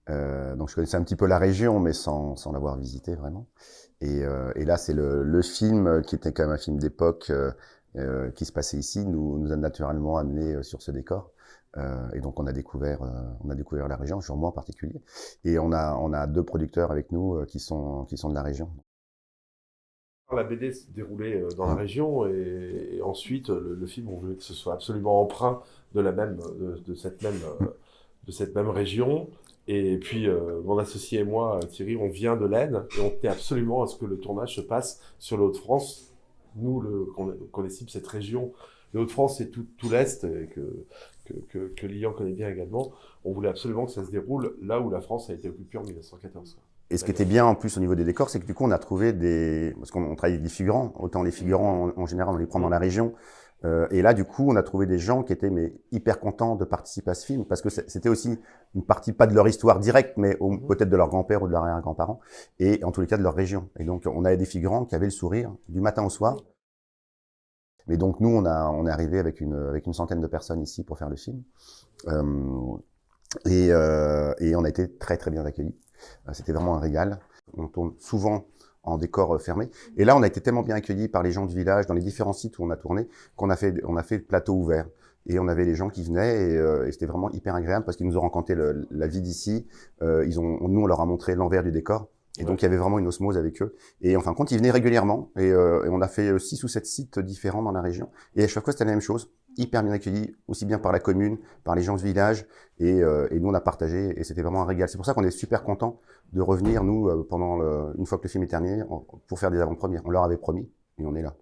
Donc je connaissais un petit peu la région, mais sans l'avoir visité vraiment. Et là, c'est le film qui était quand même un film d'époque qui se passait ici, nous a naturellement amené sur ce décor. Et donc on a découvert la région, sur moi en particulier. Et on a deux producteurs avec nous qui sont de la région. La BD s'est déroulée dans la Hum, région et ensuite le film, on voulait que ce soit absolument empreint de la même, hum. de cette même région. Et puis mon associé et moi, Thierry, on vient de l'Aisne et on tenait absolument à ce que le tournage se passe sur le Hauts-de-France. Nous, qu'on estime cette région, le Hauts-de-France et tout l'Est, et que Lilian connaît bien également, on voulait absolument que ça se déroule là où la France a été occupée en 1914. Quoi. Et ce qui était D'accord. bien en plus au niveau des décors, c'est que du coup on a trouvé parce qu'on travaille avec des figurants, autant les figurants en général on les prend dans la région, et là du coup on a trouvé des gens qui étaient hyper contents de participer à ce film, parce que c'était aussi une partie pas de leur histoire directe, mais Mhm. peut-être de leur grand-père ou de leur arrière-grand-parent, et en tous les cas de leur région. Et donc on avait des figurants qui avaient le sourire du matin au soir. Mais donc nous on est arrivé avec une centaine de personnes ici pour faire le film. Euh, et on a été très très bien accueillis. C'était vraiment un régal. On tourne souvent en décor fermé. Et là, on a été tellement bien accueillis par les gens du village, dans les différents sites où on a tourné, qu'on a fait plateau ouvert. Et on avait les gens qui venaient et c'était vraiment hyper agréable parce qu'ils nous ont raconté la vie d'ici. Nous, on leur a montré l'envers du décor. Et Ouais. donc, il y avait vraiment une osmose avec eux. Et en fin de compte, ils venaient régulièrement. Et on a fait 6 ou 7 sites différents dans la région. Et à chaque fois, c'était la même chose. Hyper bien accueillis, aussi bien par la commune, par les gens du village. Et nous, on a partagé. Et c'était vraiment un régal. C'est pour ça qu'on est super contents de revenir, nous, une fois que le film est terminé, pour faire des avant-premières. On leur avait promis. Et on est là.